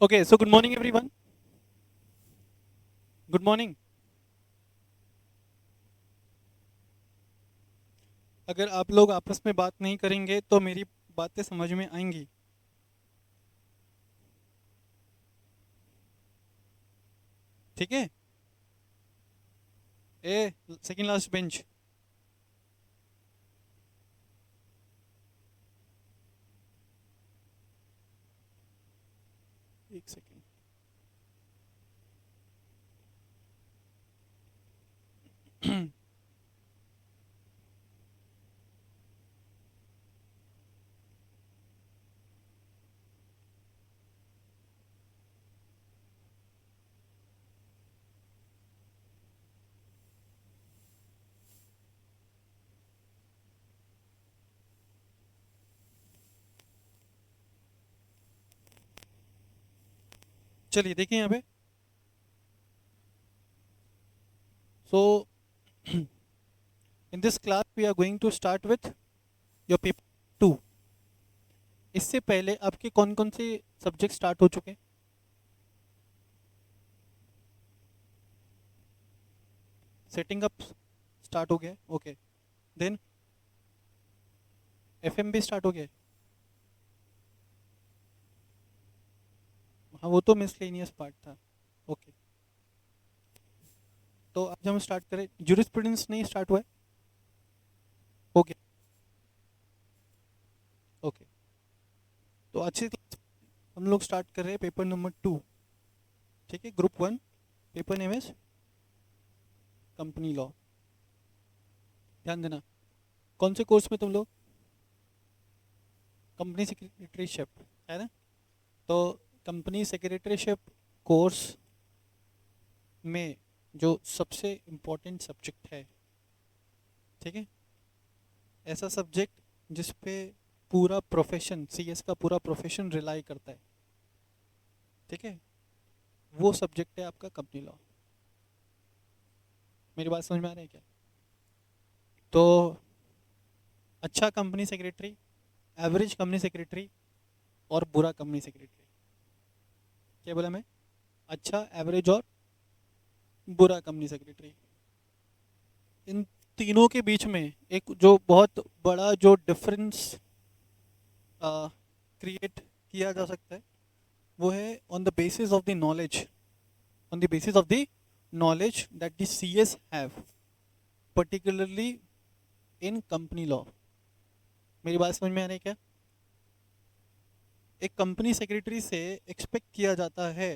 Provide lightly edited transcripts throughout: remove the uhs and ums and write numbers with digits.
Okay, so good morning everyone. Good morning. अगर आप लोग आपस में बात नहीं करेंगे तो मेरी बातें समझ में आएंगी. ठीक है. ए सेकंड लास्ट बेंच. एक सेकंड. चलिए देखिए यहाँ पे. So in this class we are going to start with your paper 2. इससे पहले आपके कौन कौन से सब्जेक्ट स्टार्ट हो चुके हैं? सेटिंग अप स्टार्ट हो गया. ओके. देन एफएम भी स्टार्ट हो गया. हाँ, वो तो मिसलेनियस पार्ट था. ओके. तो आज हम स्टार्ट करें. जूरिस्प्रूडेंस नहीं स्टार्ट हुआ है. हो गया. ओके. तो अच्छी क्लास हम लोग स्टार्ट कर रहे हैं पेपर नंबर 2. ठीक है. Group 1 paper name is company law. ध्यान देना. कौन से कोर्स में तुम लोग? कंपनी सेक्रेटरीशिप है ना. तो कंपनी सेक्रेटरीशिप कोर्स में जो सबसे इम्पोर्टेंट सब्जेक्ट है, ठीक है, ऐसा सब्जेक्ट जिस पे पूरा प्रोफेशन सीएस का पूरा प्रोफेशन रिलाई करता है, ठीक है, वो सब्जेक्ट है आपका कंपनी लॉ. मेरी बात समझ में आ रही है क्या? तो अच्छा company secretary, average company secretary और बुरा कंपनी सेक्रेटरी. क्या बोला मैं? अच्छा, एवरेज और बुरा कंपनी सेक्रेटरी. इन तीनों के बीच में एक जो बहुत बड़ा जो डिफरेंस क्रिएट किया जा सकता है वो है on the basis of the knowledge, on the basis of the knowledge that the CS have particularly in company law. मेरी बात समझ में आ रही है क्या? एक कंपनी सेक्रेटरी से एक्सपेक्ट किया जाता है,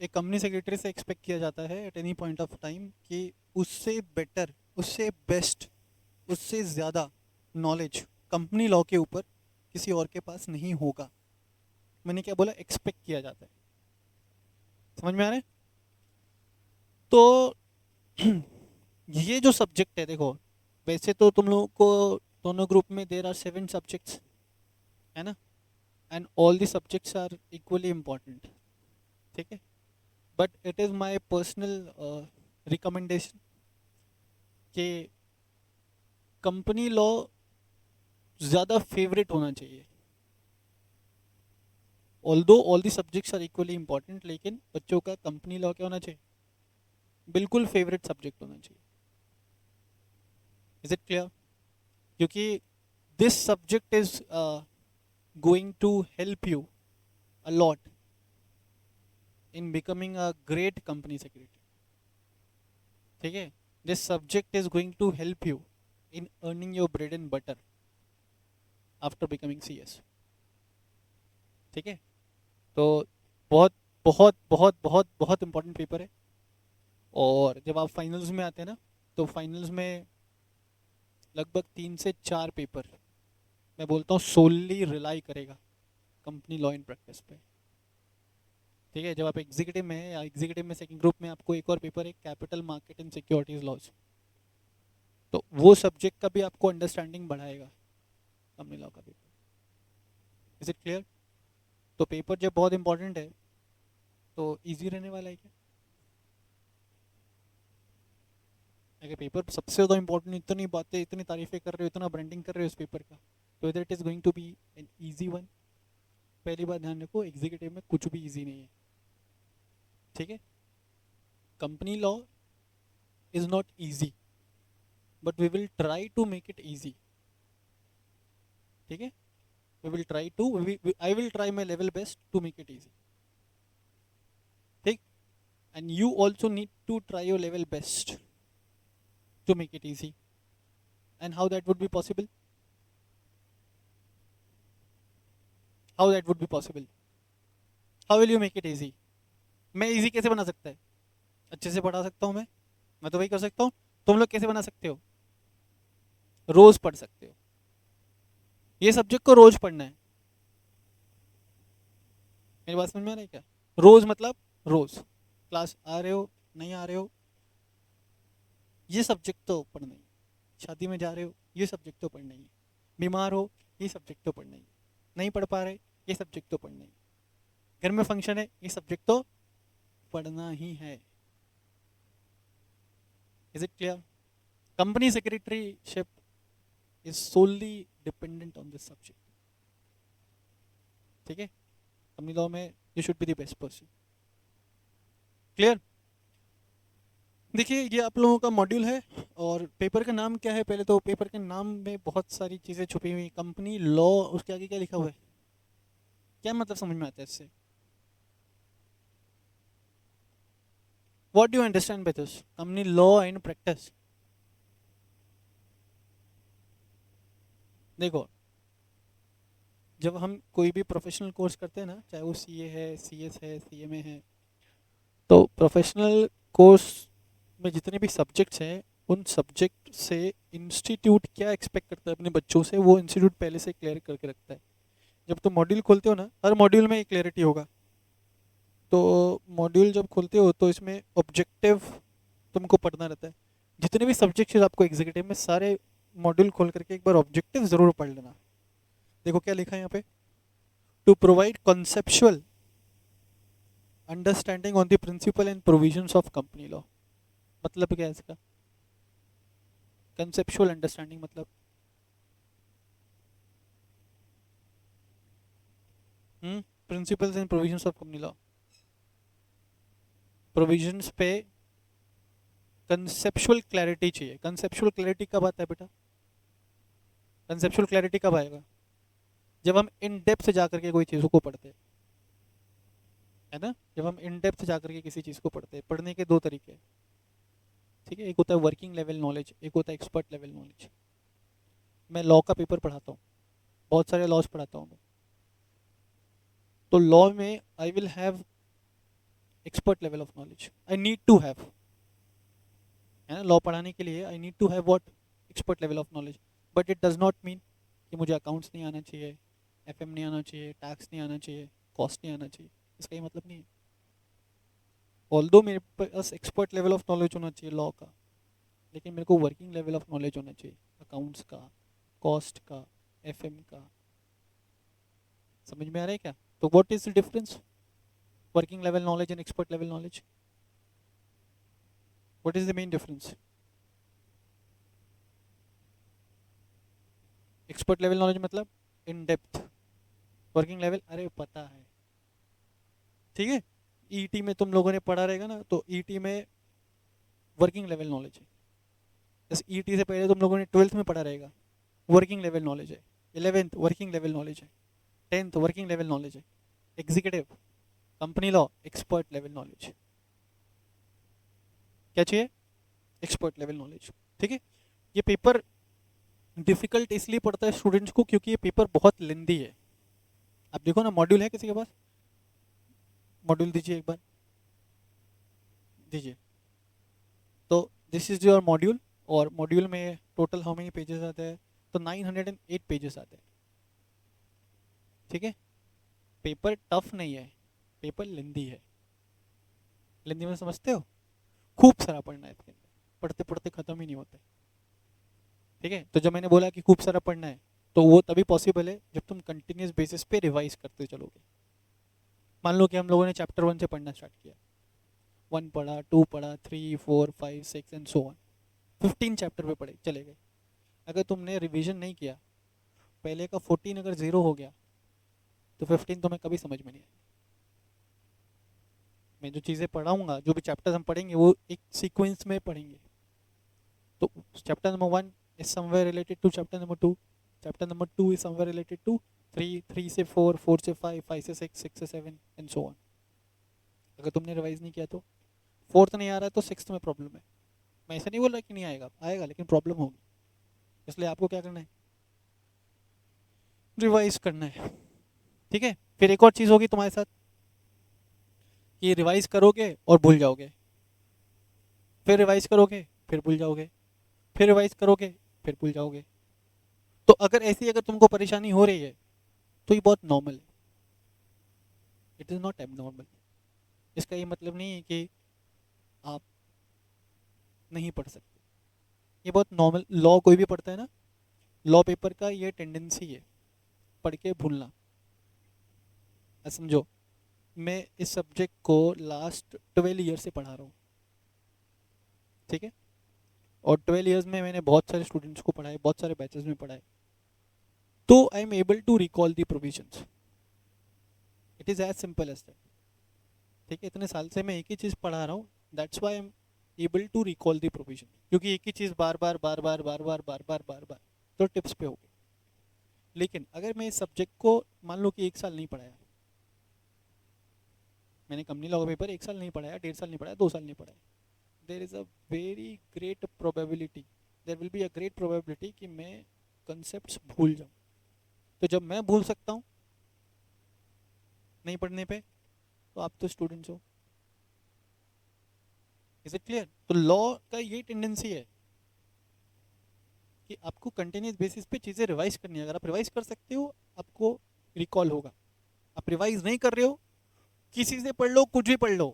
एक कंपनी सेक्रेटरी से एक्सपेक्ट किया जाता है at any point of time कि उससे बेटर, उससे बेस्ट, उससे ज़्यादा नॉलेज कंपनी लॉ के ऊपर किसी और के पास नहीं होगा. मैंने क्या बोला? एक्सपेक्ट किया जाता है. समझ में आ रहा है? तो ये जो सब्जेक्ट है, देखो, वैसे तो तुम लोगों को दोनों ग्रुप में देर आर 7 सब्जेक्ट्स, है ना, and all the subjects are equally important. ठीक है. But it is my personal recommendation कि कंपनी लॉ ज़्यादा फेवरेट होना चाहिए. Although all the subjects are equally important, लेकिन बच्चों का कंपनी लॉ क्या होना चाहिए? बिल्कुल फेवरेट सब्जेक्ट होना चाहिए. Is it clear? क्योंकि this subject is going to help you a lot in becoming a great company secretary. ठीक है. This subject is going to help you in earning your bread and butter after becoming CS. ठीक है. तो बहुत बहुत बहुत बहुत बहुत इंपॉर्टेंट पेपर है. और जब आप फाइनल्स में आते हैं ना, तो फाइनल्स में लगभग 3 से 4 पेपर, मैं बोलता हूँ, सोलली रिलाई करेगा कंपनी लॉ इन प्रैक्टिस पे. ठीक है. जब आप एग्जीक्यूटिव में है या एग्जीक्यूटिव में सेकंड ग्रुप में, आपको एक और पेपर है capital market and securities laws. तो वो सब्जेक्ट का भी आपको अंडरस्टैंडिंग बढ़ाएगा कंपनी लॉ का पेपर. Is it clear? तो पेपर जब बहुत इंपॉर्टेंट है तो ईजी रहने वाला है क्या? अगर पेपर सबसे ज़्यादा इंपॉर्टेंट, इतनी बातें, इतनी तारीफें कर रहे हो, इतना ब्रांडिंग कर रहे हो इस पेपर का, तो इधर it is going to be an easy one. पहली बात ध्यान रखो, एग्जीक्यूटिव में कुछ भी इजी नहीं है, ठीक है। Company law is not easy, but we will try to make it easy, ठीक है। We will try to, I will try my level best to make it easy, ठीक। And you also need to try your level best to make it easy. And how that would be possible? How that would be possible? How will you make it easy? मैं easy कैसे बना सकता है? अच्छे से पढ़ा सकता हूँ मैं तो वही कर सकता हूँ। तुम लोग कैसे बना सकते हो? रोज पढ़ सकते हो। ये सब्जेक्ट को रोज पढ़ना है। मेरी बात समझ में आ रही है क्या? रोज मतलब रोज क्लास आ रहे हो, नहीं आ रहे हो, ये सब्जेक्ट तो पढ़ना ही। शादी में जा रहे हो, ये सब्जेक्ट तो पढ़ना ही। बीमार हो, ये सब्जेक्ट तो पढ़ना ही। नहीं पढ़ पा रहे, ये सब्जेक्ट तो पढ़ना ही। घर में फंक्शन है, ये सब्जेक्ट तो पढ़ना ही है। Is it clear? Company secretaryship is solely dependent on this subject, ठीक है। कंपनी लॉ में you should be the best person. Clear? देखिए ये आप लोगों का मॉड्यूल है, और पेपर का नाम क्या है? पहले तो पेपर के नाम में बहुत सारी चीज़ें छुपी हुई। कंपनी लॉ, उसके आगे क्या लिखा हुआ है? क्या मतलब समझ में आता है इससे? What do you understand by this? Company law and practice. देखो, जब हम कोई भी प्रोफेशनल कोर्स करते हैं ना, चाहे वो सीए है, सीएस है, सीएमए है, तो प्रोफेशनल कोर्स में जितने भी सब्जेक्ट्स हैं, उन सब्जेक्ट से इंस्टीट्यूट क्या एक्सपेक्ट करता है अपने बच्चों से, वो इंस्टीट्यूट पहले से क्लियर करके रखता है। जब तुम मॉड्यूल खोलते हो ना, हर मॉड्यूल में एक क्लैरिटी होगा। तो मॉड्यूल जब खोलते हो तो इसमें ऑब्जेक्टिव तुमको पढ़ना रहता है। जितने भी सब्जेक्ट्स आपको एग्जीक्यूटिव में, सारे मॉड्यूल खोल करके एक बार ऑब्जेक्टिव ज़रूर पढ़ लेना। देखो क्या लिखा है यहाँ पे, to provide conceptual understanding on the principle and provisions of company law. मतलब क्या है इसका? कंसेप्चुअल अंडरस्टैंडिंग मतलब principles and provisions of company law, provisions पे कंसेप्चुअल क्लैरिटी चाहिए। कंसेप्चुअल क्लैरिटी कब आता है बेटा? कंसेप्चुअल क्लैरिटी कब आएगा? जब हम इन डेप्थ जा करके कोई चीज़ों को पढ़ते हैं, है ना। जब हम इन डेप्थ जा करके किसी चीज़ को पढ़ते हैं, पढ़ने के दो तरीके हैं, ठीक है। एक होता है वर्किंग लेवल नॉलेज, एक होता है एक्सपर्ट लेवल नॉलेज। मैं लॉ का पेपर पढ़ाता हूँ, बहुत सारे लॉज पढ़ाता हूँ मैं। तो लॉ में I will have expert level of knowledge, I need to have, है ना। लॉ पढ़ाने के लिए I need to have what? Expert level of knowledge. But it does not mean कि मुझे अकाउंट्स नहीं आना चाहिए, एफएम नहीं आना चाहिए, टैक्स नहीं आना चाहिए, कॉस्ट नहीं आना चाहिए। इसका ये मतलब नहीं है। ऑल्दो मेरे पास एक्सपर्ट लेवल ऑफ नॉलेज होना चाहिए लॉ का, लेकिन मेरे को वर्किंग लेवल ऑफ नॉलेज होना चाहिए अकाउंट्स का, कॉस्ट का, एफएम का। समझ में आ रहा है क्या? तो what is the difference? Working level knowledge and expert level knowledge, what is the main difference? Expert level knowledge मतलब इन डेप्थ, वर्किंग लेवल अरे पता है, ठीक है। ईटी में तुम लोगों ने पढ़ा रहेगा ना, तो ईटी में वर्किंग लेवल नॉलेज है। जैसे ईटी से पहले तुम लोगों ने ट्वेल्थ में पढ़ा रहेगा, वर्किंग लेवल नॉलेज है। 11th वर्किंग लेवल नॉलेज है। 10th वर्किंग लेवल नॉलेज है। Executive, company law, expert level knowledge. क्या चाहिए? एक्सपर्ट लेवल नॉलेज, ठीक है। ये पेपर डिफिकल्ट इसलिए पड़ता है स्टूडेंट्स को क्योंकि ये पेपर बहुत लेंदी है। आप देखो ना, मॉड्यूल है किसी के पास? मॉड्यूल दीजिए एक बार, दीजिए। तो दिस इज योर मॉड्यूल, और मॉड्यूल में टोटल हाउ मेनी पेजेस आते हैं? तो 908 पेजेस आते हैं, ठीक है। पेपर टफ नहीं है, पेपर लेंदी है। लेंदी में समझते हो? खूब सारा पढ़ना है इसके अंदर, पढ़ते पढ़ते खत्म ही नहीं होता है, ठीक है। तो जब मैंने बोला कि खूब सारा पढ़ना है, तो वो तभी पॉसिबल है जब तुम कंटिन्यूस बेसिस पे रिवाइज करते चलोगे। मान लो कि हम लोगों ने चैप्टर 1 से पढ़ना स्टार्ट किया, 1 पढ़ा, 2 पढ़ा, 3, 4, 5, 6 एंड सो ऑन, 15 चैप्टर पे पढ़े चले गए। अगर तुमने रिवीजन नहीं किया, पहले का 14 अगर 0 हो गया, तो 15 तुम्हें कभी समझ में नहीं आएगी। मैं जो चीज़ें पढ़ाऊंगा, जो भी चैप्टर्स हम पढ़ेंगे वो एक सीक्वेंस में पढ़ेंगे। तो chapter number 1 is somewhere related to chapter number 2, chapter number 2 is somewhere related to 3, 3 से 4, 4 से 5, 5 से 6, 6 से 7 एंड सो ऑन। अगर तुमने रिवाइज नहीं किया तो फोर्थ नहीं आ रहा है तो सिक्स्थ में प्रॉब्लम है। मैं ऐसा नहीं बोल रहा कि नहीं आएगा, आएगा, लेकिन प्रॉब्लम होगी। इसलिए आपको क्या करना है, रिवाइज करना है। ठीक है, फिर एक और चीज़ होगी तुम्हारे साथ कि रिवाइज करोगे और भूल जाओगे, फिर रिवाइज करोगे फिर भूल जाओगे, फिर रिवाइज करोगे फिर भूल जाओगे। तो अगर ऐसी अगर तुमको परेशानी हो रही है तो ये बहुत नॉर्मल है, इट इज़ नॉट एबनॉर्मल। इसका ये मतलब नहीं है कि आप नहीं पढ़ सकते, ये बहुत नॉर्मल। लॉ कोई भी पढ़ता है ना, लॉ पेपर का ये टेंडेंसी है पढ़ के भूलना। समझो, मैं इस सब्जेक्ट को लास्ट 12 ईयर से पढ़ा रहा हूँ, ठीक है, और 12 ईयर्स में मैंने बहुत सारे स्टूडेंट्स को पढ़ाए, बहुत सारे बैचेस में पढ़ाए, तो I am able to recall the provisions. It is as simple as that. ठीक है, इतने साल से मैं एक ही चीज़ पढ़ा रहा हूँ, that's why I am able to recall the provision, क्योंकि एक ही चीज़ बार बार बार बार बार बार बार बार बार बार तो टिप्स पे हो गई। लेकिन अगर मैं इस सब्जेक्ट को मान लो कि एक साल नहीं पढ़ाया, मैंने कंपनी लॉ पेपर एक साल नहीं पढ़ाया, 1.5 साल नहीं पढ़ाया, 2 साल नहीं पढ़ाया, there is a very great probability, there will be a great probability कि मैं कंसेप्ट भूल जाऊँ। तो जब मैं भूल सकता हूँ नहीं पढ़ने पे, तो आप तो स्टूडेंट्स हो। Is it clear? तो लॉ का ये टेंडेंसी है कि आपको कंटिन्यूस बेसिस पे चीज़ें रिवाइज करनी है। अगर आप रिवाइज कर सकते हो आपको रिकॉल होगा, आप रिवाइज नहीं कर रहे हो, किसी से पढ़ लो, कुछ भी पढ़ लो,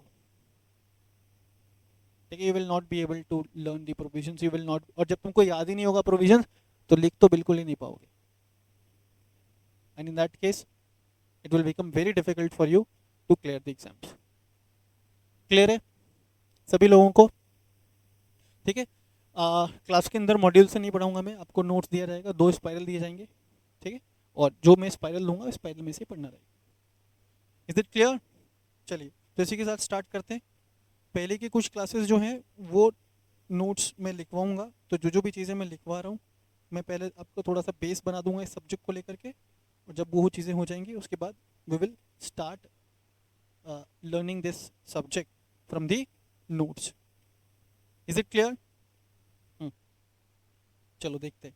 ठीक है, you will not be able to learn the provisions, you will not. और जब तुमको याद ही नहीं होगा प्रोविजंस, तो लिख तो बिल्कुल ही नहीं पाओगे, and in that case it will become very difficult for you to clear the exams. Clear है सभी लोगों को? ठीक है, क्लास के अंदर मॉड्यूल से नहीं पढ़ाऊंगा मैं, आपको नोट्स दिया जाएगा, 2 स्पाइरल दिए जाएंगे, ठीक है, और जो मैं स्पाइरल लूंगा स्पाइरल में से पढ़ना रहेगा। Is it clear? चलिए, तो इसी के साथ स्टार्ट करते हैं। पहले की कुछ क्लासेस जो हैं वो नोट्स में लिखवाऊंगा, तो जो जो भी चीज़ें मैं लिखवा रहा हूँ, मैं पहले आपको थोड़ा सा बेस बना दूंगा इस सब्जेक्ट को लेकर के, और जब वो चीज़ें हो जाएंगी उसके बाद we will start learning this subject from the notes. Is it clear? चलो देखते हैं।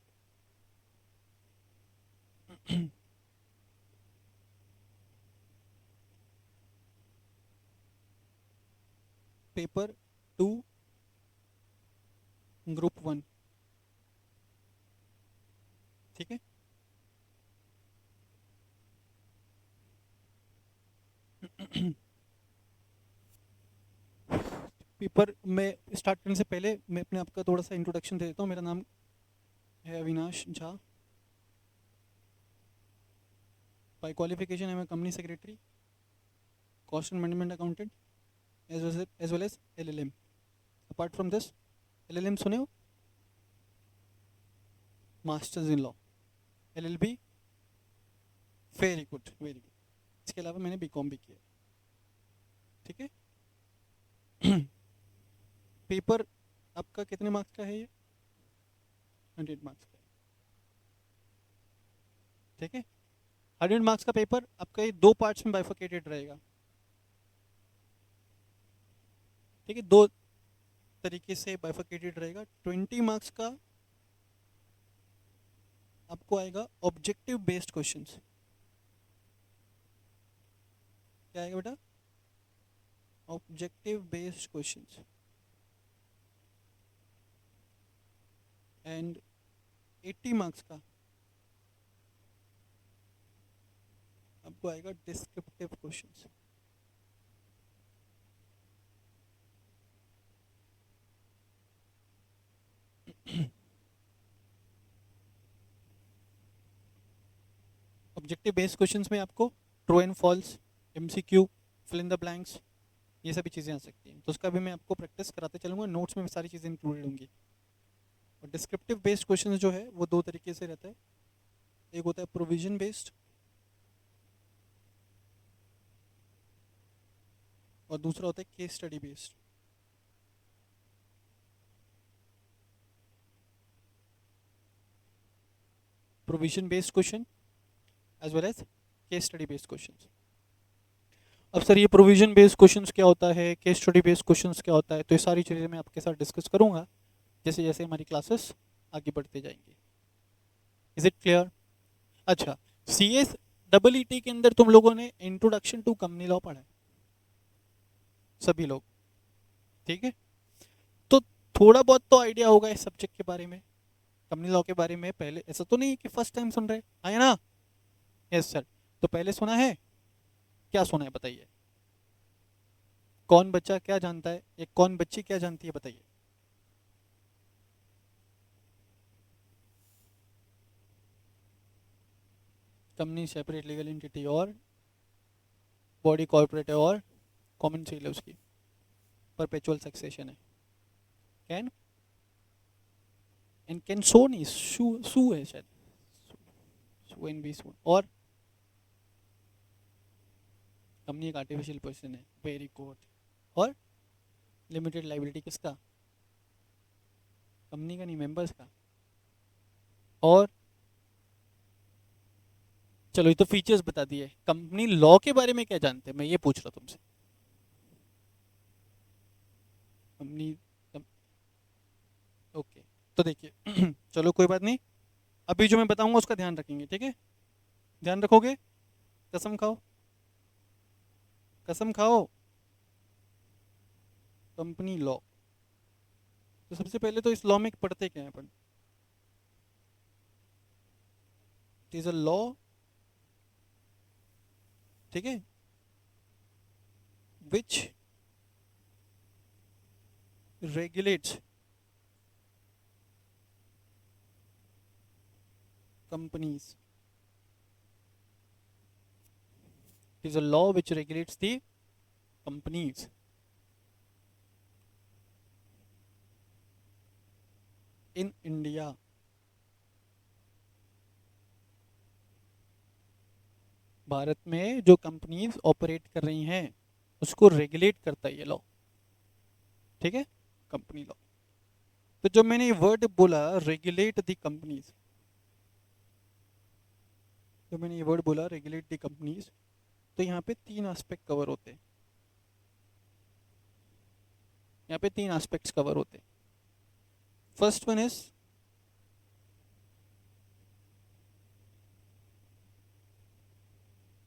पेपर 2 ग्रुप 1, ठीक है। पेपर में स्टार्ट करने से पहले मैं अपने आप का थोड़ा सा इंट्रोडक्शन दे देता हूँ। मेरा नाम है Avinash Jha. By qualification I am company secretary, cost and management accountant, as well as LLM। Apart from this, LLM सुने हो? Masters in law, LLB। Very good, very good. इसके अलावा मैंने BCom भी किया, ठीक है। पेपर आपका कितने मार्क्स का है ये? 100 मार्क्स का है, ठीक है। 100 मार्क्स का पेपर आपका ये 2 पार्ट्स में बाइफर्केटेड रहेगा, ठीक है, 2 तरीके से बाइफर्केटेड रहेगा। 20 मार्क्स का आपको आएगा ऑब्जेक्टिव बेस्ड क्वेश्चंस। क्या आएगा बेटा? Objective based questions. And 80 marks का आपको आएगा descriptive questions. Objective based questions में आपको true and false, MCQ, fill in the blanks, ये सभी चीज़ें आ सकती हैं, तो उसका भी मैं आपको प्रैक्टिस कराते चलूँगा। नोट्स में सारी चीज़ें इंक्लूडेड होंगी। और डिस्क्रिप्टिव बेस्ड क्वेश्चन जो है वो 2 तरीके से रहता है। एक होता है प्रोविजन बेस्ड, और दूसरा होता है case study based. Provision based question as well as case study based question. अब सर ये प्रोविजन बेस्ड क्वेश्चंस क्या होता है, केस स्टडी बेस्ड क्वेश्चंस क्या होता है, तो ये सारी चीज़ें मैं आपके साथ डिस्कस करूंगा जैसे जैसे हमारी क्लासेस आगे बढ़ते जाएंगी। Is it clear? अच्छा, C S double E T के अंदर तुम लोगों ने इंट्रोडक्शन टू कंपनी लॉ पढ़ा है सभी लोग, ठीक है? तो थोड़ा बहुत तो आइडिया होगा इस सब्जेक्ट के बारे में, कंपनी लॉ के बारे में। पहले ऐसा तो नहीं है कि फर्स्ट टाइम सुन रहे हैं ना? Yes sir. तो पहले सुना है, क्या सुना है बताइए? कौन बच्चा क्या जानता है, एक कौन बच्ची क्या जानती है बताइए? कंपनी सेपरेट लीगल एंटिटी और बॉडी कॉर्पोरेट है और कॉमन सेल है उसकी, परपेचुअल सक्सेशन है। कैन एंड कैन सो नहीं, सू है शायद, सू एंड बी सू। और कंपनी एक आर्टिफिशियल पर्सन है, वेरी गुड। और लिमिटेड लाइबिलिटी किसका? कंपनी का नहीं, मेंबर्स का। और चलो ये तो फीचर्स बता दिए, कंपनी लॉ के बारे में क्या जानते हैं मैं ये पूछ रहा हूँ तुमसे। कंपनी ओके, तो देखिए चलो कोई बात नहीं, अभी जो मैं बताऊंगा उसका ध्यान रखेंगे, ठीक है? ध्यान रखोगे? कसम खाओ, कसम खाओ। कंपनी लॉ, तो सबसे पहले तो इस लॉ में पढ़ते क्या है अपन? इट इज अ लॉ, ठीक है, विच regulates companies. It is a law which regulates the companies in India. Bharat में जो कंपनीज ऑपरेट कर रही हैं उसको रेगुलेट करता है ये लॉ, ठीक है? Company law. तो जब मैंने ये वर्ड बोला रेगुलेट द कंपनीज, जब मैंने ये वर्ड बोला रेगुलेट द कंपनीज, तो यहाँ पे तीन एस्पेक्ट कवर होते हैं, यहाँ पे तीन एस्पेक्ट्स कवर होते हैं। First one is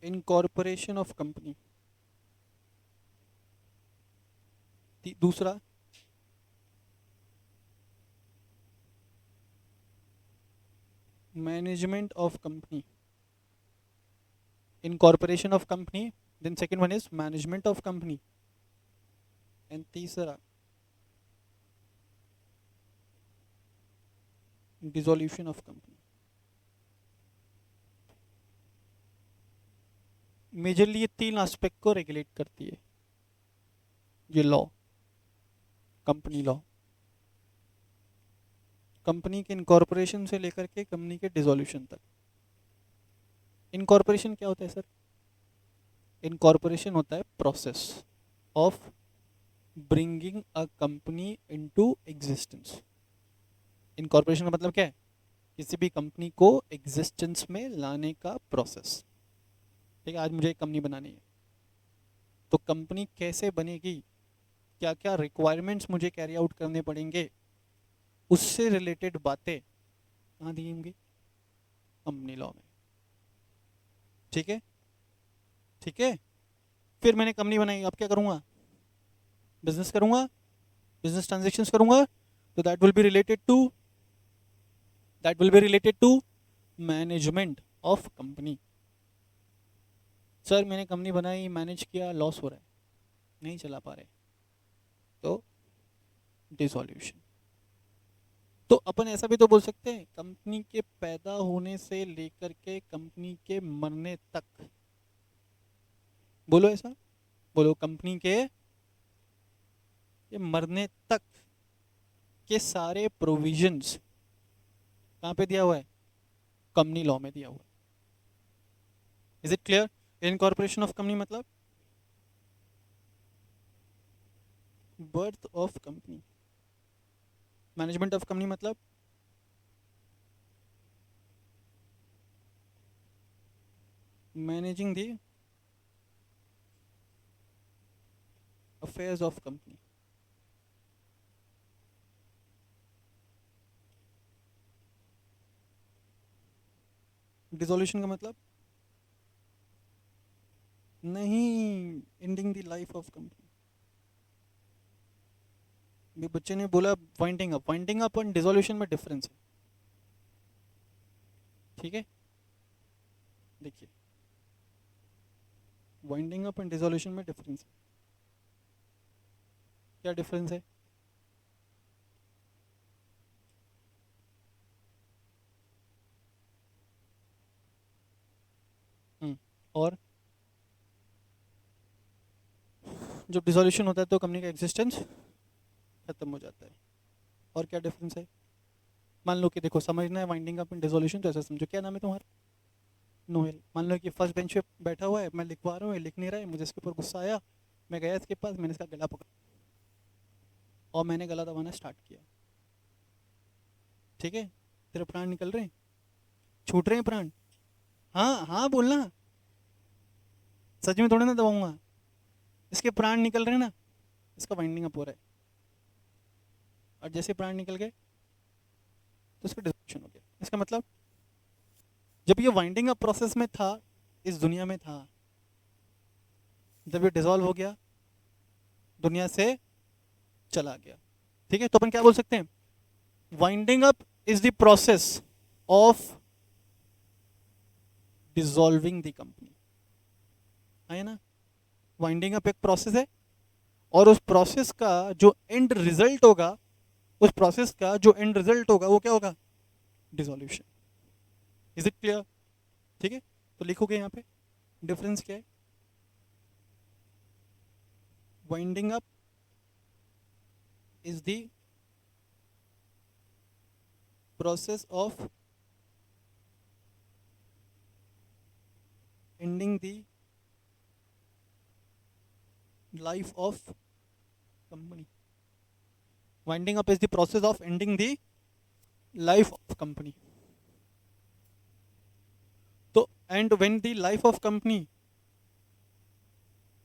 incorporation of company, दूसरा management of company, incorporation of company, then second one is management of company, and तीसरा dissolution of company। मेजरली ये तीन एस्पेक्ट को रेगुलेट करती है ये लॉ, कंपनी लॉ। कंपनी के इनकॉर्पोरेशन से लेकर के कंपनी के डिसोल्यूशन तक। इनकॉर्पोरेशन क्या होता है सर? इनकॉर्पोरेशन होता है process of bringing a company into existence. Incorporation का मतलब क्या है? किसी भी कंपनी को एग्जिस्टेंस में लाने का प्रोसेस, ठीक है? आज मुझे एक कंपनी बनानी है, तो कंपनी कैसे बनेगी, क्या क्या रिक्वायरमेंट्स मुझे कैरी आउट करने पड़ेंगे, उससे रिलेटेड बातें कहाँ दी होंगी? कंपनी लॉ में, ठीक है? ठीक है, फिर मैंने कंपनी बनाई, अब क्या करूँगा? बिजनेस करूँगा, बिजनेस ट्रांजेक्शन्स करूँगा, तो that will be related to management of company. Sir मैंने कंपनी बनाई, मैनेज किया, लॉस हो रहा है, नहीं चला पा रहे, तो डिसॉल्यूशन। तो अपन ऐसा भी तो बोल सकते हैं कंपनी के पैदा होने से लेकर के कंपनी के मरने तक, बोलो ऐसा, बोलो कंपनी के ये मरने तक के सारे प्रोविजंस कहाँ पे दिया हुआ है? कंपनी लॉ में दिया हुआ है। Is it clear? Incorporation of company मतलब birth of company, management of company मतलब managing the affairs of company. Dissolution का मतलब नहीं, ending the life of company. भी बच्चे ने बोला वाइंडिंग अप और डिसोल्यूशन में डिफरेंस है, ठीक है। देखिए वाइंडिंग अप एंड डिसोल्यूशन में डिफरेंस है। क्या डिफरेंस है? और जब डिसोल्यूशन होता है तो कंपनी का एग्जिस्टेंस खत्म हो जाता है। और क्या डिफरेंस है? मान लो कि देखो समझना है वाइंडिंग अप एंड डिसोल्यूशन, तो ऐसा समझो, क्या नाम है तुम्हारा? नोएल। मान लो कि फर्स्ट बेंच पे बैठा हुआ है, मैं लिखवा रहा हूँ, ये लिख नहीं रहा है, मुझे इसके ऊपर गुस्सा आया, मैं गया इसके पास, मैंने इसका गला पकड़ा और मैंने गला दबाना स्टार्ट किया, ठीक है। तेरे प्राण निकल रहे हैं, छूट रहे हैं प्राण। हाँ हाँ बोलना, सच में थोड़ा ना दबाऊंगा, इसके प्राण निकल रहे हैं ना, इसका वाइंडिंग अप हो रहा है। और जैसे प्राण निकल गए तो इसका डिसोल्यूशन हो गया। इसका मतलब जब ये वाइंडिंग अप प्रोसेस में था, इस दुनिया में था, जब ये डिसॉल्व हो गया, दुनिया से चला गया, ठीक है। तो अपन क्या बोल सकते हैं? Winding up is the process of dissolving the company, है ना। वाइंडिंग अप एक प्रोसेस है और उस प्रोसेस का जो एंड रिजल्ट होगा, उस प्रोसेस का जो एंड रिजल्ट होगा वो क्या होगा? डिसॉल्यूशन। Is it clear? ठीक है, तो लिखोगे यहाँ पे डिफरेंस क्या है। Winding up is the process of ending the life of company. Winding up is the process of ending the life of company. तो and when the life of company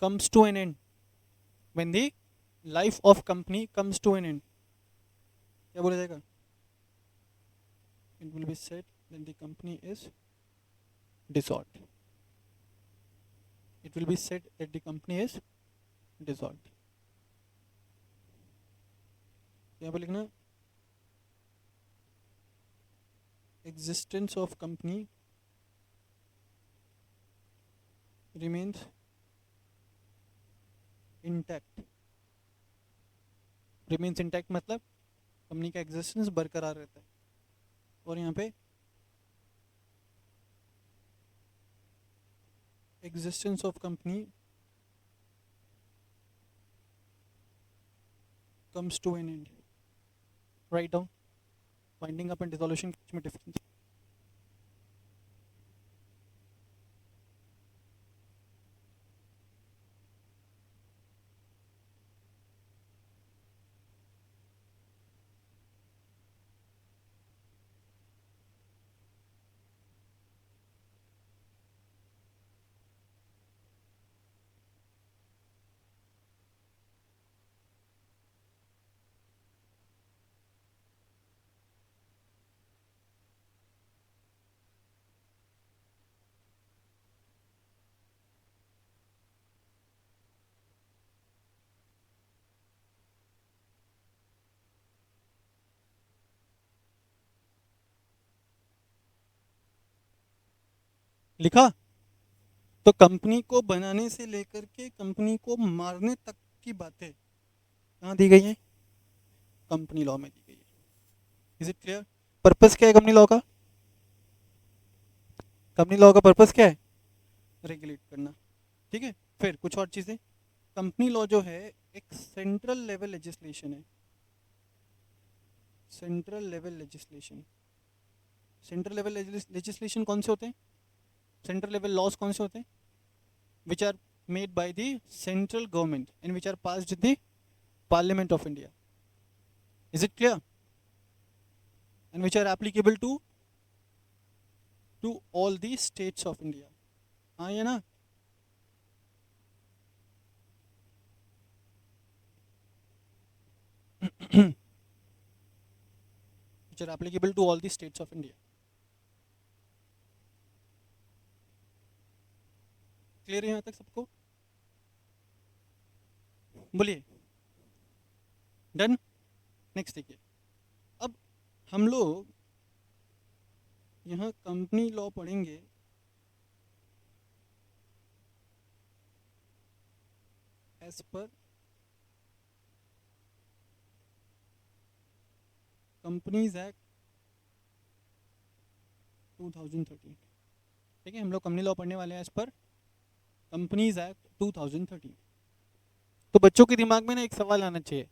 comes to an end, when the life of company comes to an end, क्या बोला जाएगा? It will be said that the company is dissolved. It will be said that the company is dissolved. यहाँ पर लिखना existence of company remains intact. Remains intact मतलब company का existence बरकरार रहता है। और यहाँ पे existence of company comes to an end. Write down winding up and dissolution के बीच में difference। लिखा? तो कंपनी को बनाने से लेकर के कंपनी को मारने तक की बातें कहाँ दी गई है? कंपनी लॉ में दी गई है। Is it clear? पर्पस क्या है कंपनी लॉ का? कंपनी लॉ का पर्पस क्या है? रेगुलेट करना, ठीक है। फिर कुछ और चीजें, कंपनी लॉ जो है एक सेंट्रल लेवल लेजिस्लेशन है। Central level legislation. Central level legislation कौन से होते हैं? सेंट्रल लेवल लॉज कौन से होते हैं? Which are made by the central government and which are passed the Parliament of India. Is it clear? And which are applicable to all the states of India. हाँ ये ना. Which are applicable to all the states of India. Clear है यहाँ तक सबको? बोलिए. Done. Next देखिए. अब हम लोग यहाँ कंपनी लॉ पढ़ेंगे. As per companies act 2013. ठीक है, हम लोग कंपनी लॉ पढ़ने वाले हैं एज पर कंपनीज एक्ट 2013. तो बच्चों के दिमाग में ना एक सवाल आना चाहिए,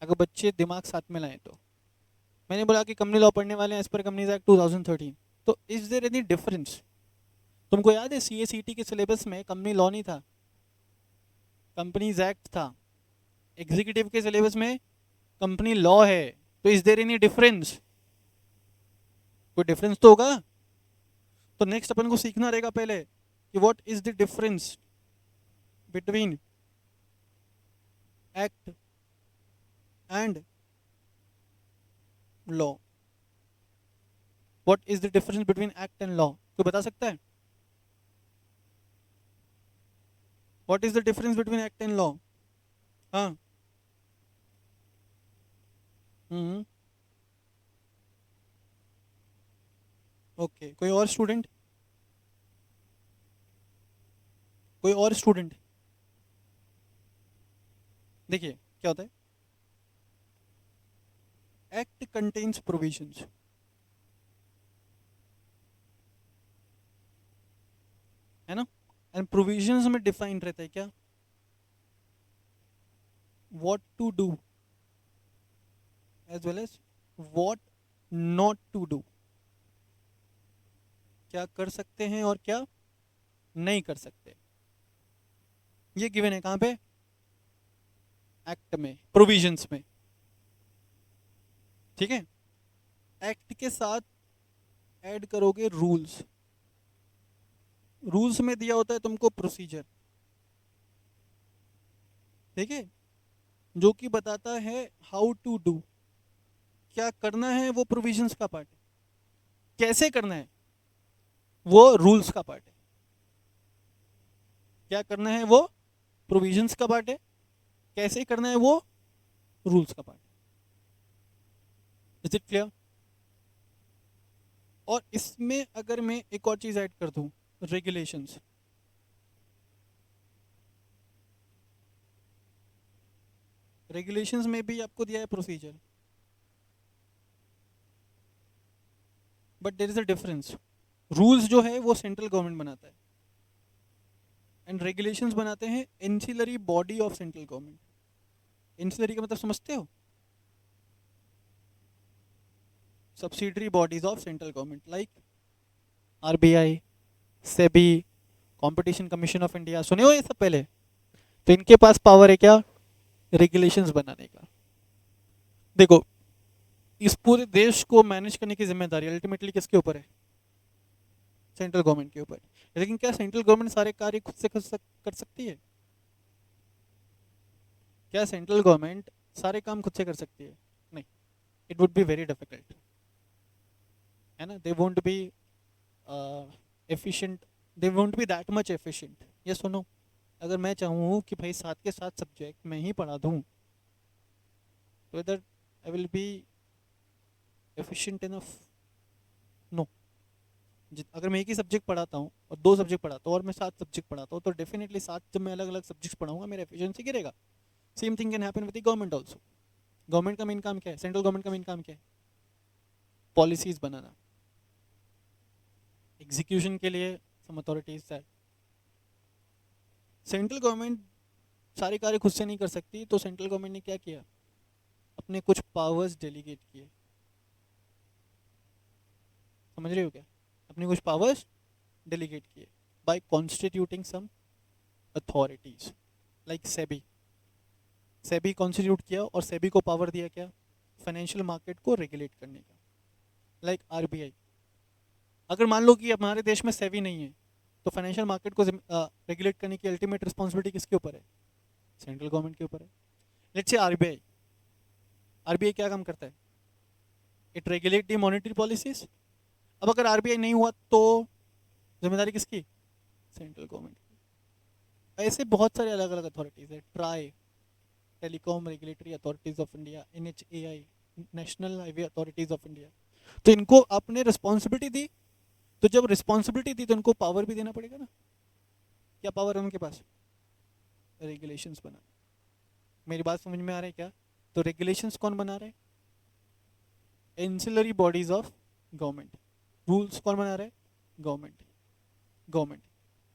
अगर बच्चे दिमाग साथ में लाएं तो. मैंने बोला कि कंपनी लॉ पढ़ने वाले हैं एज पर कंपनीज एक्ट 2013. तो इज देयर एनी डिफरेंस? तुमको याद है CA/CT के सिलेबस में कंपनी लॉ नहीं था, कंपनीज एक्ट था. एग्जीक्यूटिव के सिलेबस में कंपनी लॉ है. तो इज देयर एनी डिफरेंस? कोई डिफरेंस तो होगा. तो नेक्स्ट अपन को सीखना रहेगा पहले कि what is the difference between act and law. What is the difference between act and law? कोई बता सकता है? What is the difference between act and law? हाँ. ओके, कोई और स्टूडेंट? कोई और स्टूडेंट? देखिए क्या होता है. एक्ट कंटेन्स प्रोविजंस, है ना. एंड प्रोविजंस में डिफाइन रहता है क्या, what to do as well as what not to do. क्या कर सकते हैं और क्या नहीं कर सकते. ये गिवन है कहां पे? एक्ट में, प्रोविजंस में. ठीक है. एक्ट के साथ ऐड करोगे रूल्स. रूल्स में दिया होता है तुमको प्रोसीजर, ठीक है, जो कि बताता है हाउ टू डू. क्या करना है वो प्रोविजंस का पार्ट है, कैसे करना है वो रूल्स का पार्ट है. क्या करना है वो प्रोविजंस का पार्ट है, कैसे करना है वो रूल्स का पार्ट है. Is it clear? और इसमें अगर मैं एक और चीज ऐड कर दूं, रेगुलेशंस. रेगुलेशंस में भी आपको दिया है procedure, but there is a difference. Rules जो है वो सेंट्रल गवर्नमेंट बनाता है एंड रेगुलेशंस बनाते हैं ancillary body of central government. Ancillary का मतलब समझते हो? Subsidiary bodies of central government like RBI, SEBI, competition commission of India. सुने हो ये सब पहले? तो इनके पास पावर है क्या, रेगुलेशंस बनाने का. देखो, इस पूरे देश को मैनेज करने की जिम्मेदारी अल्टीमेटली किसके ऊपर है? सेंट्रल गवर्नमेंट के ऊपर. लेकिन क्या सेंट्रल गवर्नमेंट सारे कार्य खुद से कर सकती है? क्या सेंट्रल गवर्नमेंट सारे काम खुद से कर सकती है? नहीं. It would be very difficult, है ना. They won't be efficient, they won't be that much efficient. ये सुनो, अगर मैं चाहूँ कि भाई साथ के साथ सब्जेक्ट मैं ही पढ़ा दूँ, तो इधर I will be efficient enough? No. अगर मैं एक ही सब्जेक्ट पढ़ाता हूँ और 2 सब्जेक्ट पढ़ाता हूँ और मैं 7 सब्जेक्ट पढ़ाता हूँ, तो डेफिनेटली 7 जब मैं अलग अलग सब्जेक्ट्स पढ़ाऊंगा मेरा एफिशिएंसी गिरेगा. Same thing can happen with the government also. Government का मेन काम क्या है? सेंट्रल गवर्नमेंट का मेन काम क्या है? पॉलिसीज बनाना. एग्जीक्यूशन के लिए सम अथॉरिटीज दैट. सेंट्रल गवर्नमेंट सारे कार्य खुद से नहीं कर सकती, तो सेंट्रल गवर्नमेंट ने क्या किया, अपने कुछ पावर्स डेलीगेट किए. समझ रहे हो क्या? अपने कुछ पावर्स डेलीगेट किए by constituting some authorities like SEBI. SEBI constitute किया और सेबी को पावर दिया क्या, फाइनेंशियल मार्केट को रेगुलेट करने का, लाइक आरबीआई। अगर मान लो कि हमारे देश में सेबी नहीं है तो फाइनेंशियल मार्केट को रेगुलेट करने की अल्टीमेट रिस्पॉन्सिबिलिटी किसके ऊपर है, सेंट्रल गवर्नमेंट के ऊपर है। लेट्स से आरबीआई, आरबीआई क्या काम करता है, it regulate the monetary policies. अब अगर आरबीआई नहीं हुआ तो जिम्मेदारी किसकी, सेंट्रल गवर्नमेंट की। ऐसे बहुत सारे अलग अलग अथॉरिटीज है, try, telecom regulatory authorities of India, NHAI, national highway authorities of India. तो इनको आपने रिस्पॉन्सिबिलिटी दी, तो जब रिस्पॉन्सिबिलिटी दी तो इनको पावर भी देना पड़ेगा ना। क्या पावर है उनके पास, रेगुलेशंस बनाना। मेरी बात समझ में आ रहा है क्या, तो रेगुलेशंस कौन बना रहा है, ancillary bodies of government. Rules कौन बना रहा है, गवर्नमेंट। गवर्नमेंट,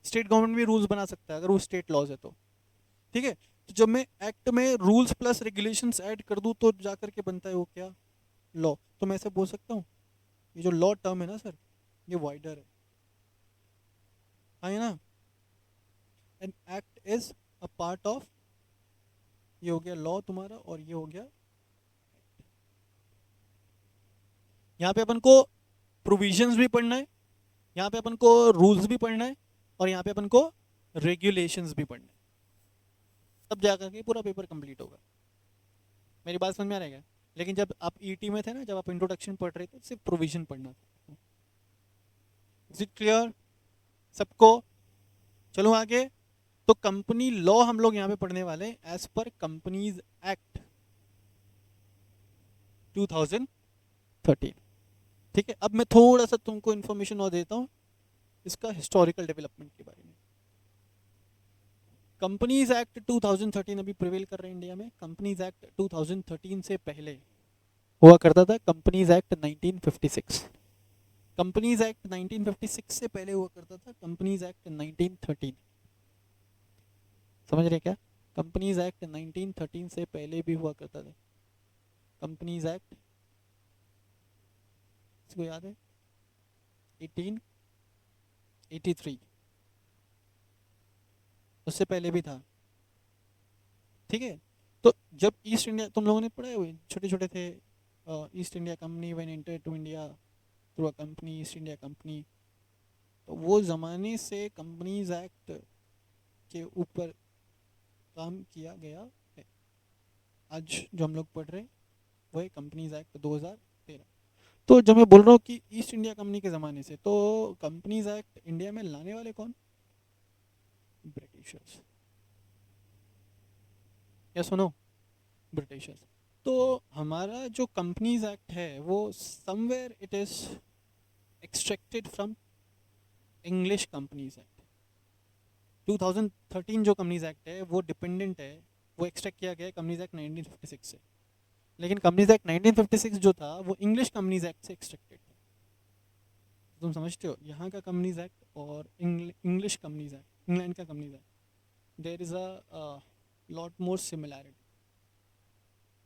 स्टेट गवर्नमेंट भी रूल्स बना सकता है अगर वो स्टेट लॉज है तो, ठीक है। तो जब मैं एक्ट में रूल्स प्लस रेगुलेशंस ऐड कर दूं तो जाकर के बनता है वो क्या, लॉ। तो मैं ऐसे बोल सकता हूँ ये जो लॉ टर्म है ना सर, ये वाइडर है, हाँ, है ना। An act is a part of, ये हो गया लॉ तुम्हारा और ये हो गया, यहाँ पे अपन को प्रोविजंस भी पढ़ना है, यहाँ पे अपन को रूल्स भी पढ़ना है, और यहाँ पे अपन को रेगुलेशंस भी पढ़ना है, तब जाकर के पूरा पेपर कंप्लीट होगा। मेरी बात समझ में आ रहा है क्या। लेकिन जब आप ईटी में थे ना, जब आप इंट्रोडक्शन पढ़ रहे थे, सिर्फ प्रोविजन पढ़ना था। इज इट क्लियर सबको, चलो आगे। तो कंपनी लॉ हम लोग यहाँ पे पढ़ने वाले हैं एज पर कंपनीज एक्ट 2013, ठीक है। अब मैं थोड़ा सा तुमको इन्फॉर्मेशन और देता हूँ इसका हिस्टोरिकल डेवलपमेंट के बारे में। कंपनीज एक्ट 2013 अभी प्रिवेल कर रहे हैं इंडिया में। कंपनीज एक्ट 2013 से पहले हुआ करता था कंपनीज एक्ट 1956। कंपनीज एक्ट 1956 से पहले हुआ करता था कंपनीज एक्ट 1913। समझ रहे क्या, कंपनीज एक्ट 1913 से पहले भी हुआ करता था कंपनीज एक्ट, इसको याद है 1883, उससे पहले भी था, ठीक है। तो जब ईस्ट इंडिया, तुम लोगों ने पढ़े हुए छोटे छोटे थे, East India Company when enter to India through a company, East India Company, तो वो ज़माने से कंपनीज एक्ट के ऊपर काम किया गया है। आज जो हम लोग पढ़ रहे हैं वो है कंपनीज एक्ट 2013। तो जब मैं बोल रहा हूँ कि ईस्ट इंडिया कंपनी के ज़माने से, तो कंपनीज एक्ट इंडिया में लाने वाले कौन, ब्रिटिशर्स। या सुनो, ब्रिटिशर्स। तो हमारा जो कंपनीज एक्ट है वो somewhere it is extracted from English companies act. 2013 जो कंपनीज एक्ट है वो डिपेंडेंट है, वो एक्सट्रैक्ट किया गया है कंपनीज एक्ट 1956 से। लेकिन कंपनीज एक्ट 1956 जो था वो इंग्लिश कंपनीज एक्ट से एक्सट्रैक्टेड था। तुम समझते हो, यहाँ का कंपनीज एक्ट और इंग्लिश कंपनीज एक्ट, इंग्लैंड का companies act, there is a lot more similarity.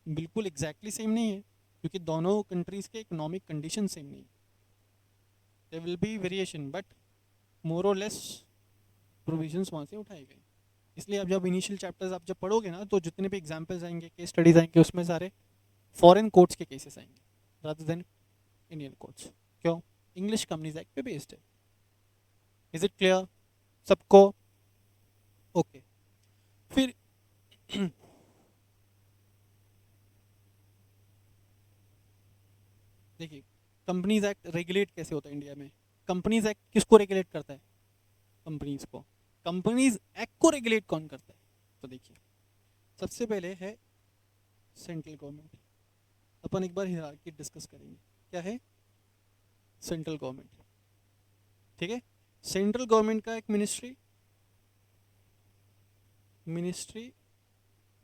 बिल्कुल एग्जैक्टली सेम नहीं है क्योंकि दोनों कंट्रीज़ के इकोनॉमिक कंडीशन सेम नहीं है, there will be variation, but more और लेस प्रोविजंस वहाँ से उठाए गए। इसलिए आप जब इनिशियल चैप्टर्स आप जब पढ़ोगे ना, तो जितने भी एग्जाम्पल्स आएंगे, केस स्टडीज आएंगे, उसमें सारे फॉरेन कोर्ट्स के केसेस आएंगे रादर देन इंडियन कोर्ट्स। क्यों, इंग्लिश कंपनीज एक्ट पे बेस्ड है। इज इट क्लियर सबको, ओके। फिर देखिए, कंपनीज एक्ट रेगुलेट कैसे होता है इंडिया में। कंपनीज एक्ट किसको रेगुलेट करता है, कंपनीज को। कंपनीज एक्ट को रेगुलेट कौन करता है, तो देखिए सबसे पहले है सेंट्रल गवर्नमेंट। अपन एक बार हियरार्की डिस्कस करेंगे, क्या है, सेंट्रल गवर्नमेंट, ठीक है। सेंट्रल गवर्नमेंट का एक ministry, ministry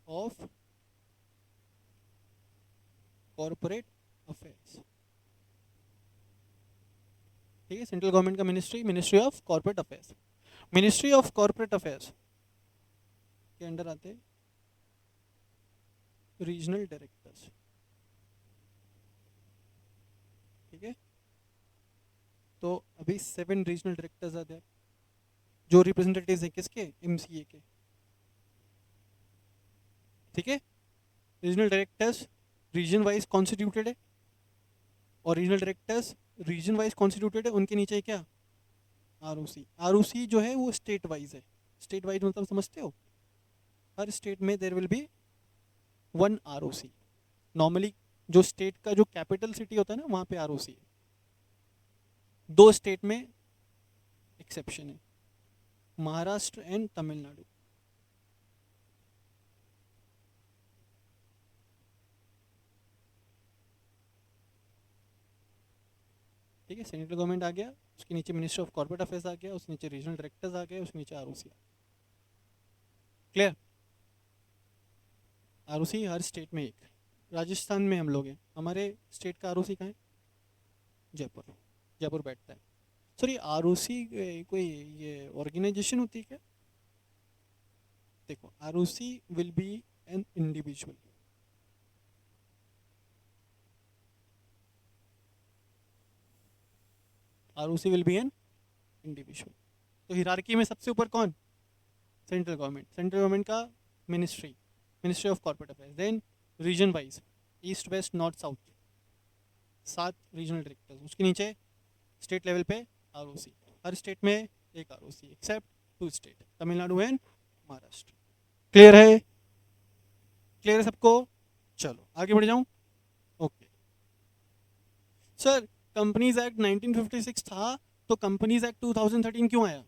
of corporate affairs, ठीक है। सेंट्रल गवर्नमेंट का ministry, ministry of corporate affairs. Ministry of corporate affairs के अंडर आते हैं रीजनल डायरेक्टर्स, ठीक है। तो अभी 7 रीजनल डायरेक्टर्स आते हैं जो रिप्रेजेंटेटिव्स हैं किसके, एमसीए के, ठीक है। Regional directors region wise constituted है, और regional directors region wise constituted है, उनके नीचे क्या, आरओसी। आरओसी जो है वो स्टेट वाइज है। स्टेट वाइज मतलब समझते हो, हर स्टेट में there will be one ROC. Normally जो स्टेट का जो कैपिटल सिटी होता है ना, वहाँ पे आरओसी है। दो स्टेट में एक्सेप्शन है, महाराष्ट्र एंड तमिलनाडु। ठीक है, सेंट्रल गवर्नमेंट आ गया, उसके नीचे मिनिस्टर ऑफ कॉर्पोरेट अफेयर्स आ गया, उसके नीचे रीजनल डायरेक्टर्स आ गए, उसके नीचे आरओसी आ गया। क्लियर? आरओसी हर स्टेट में एक। राजस्थान में हम लोग हैं, हमारे स्टेट का आरओसी कहाँ है? जयपुर। जयपुर बैठता है। सर ये आरओसी कोई ये ऑर्गेनाइजेशन होती है क्या? देखो, ROC will be an individual. ROC will be an individual. तो हिरार्की में सबसे ऊपर कौन? Central government. सेंट्रल गवर्नमेंट का ministry, ministry of corporate affairs. Then region wise, east west north south, 7 regional directors. उसके नीचे स्टेट लेवल पे ROC. हर स्टेट में एक ROC except 2 state, Tamil Nadu and Maharashtra. Clear है? क्लियर है सबको? चलो आगे बढ़ जाऊं। ओके सर, कंपनीज एक्ट 1956 था, तो कंपनीज एक्ट 2013 क्यों आया?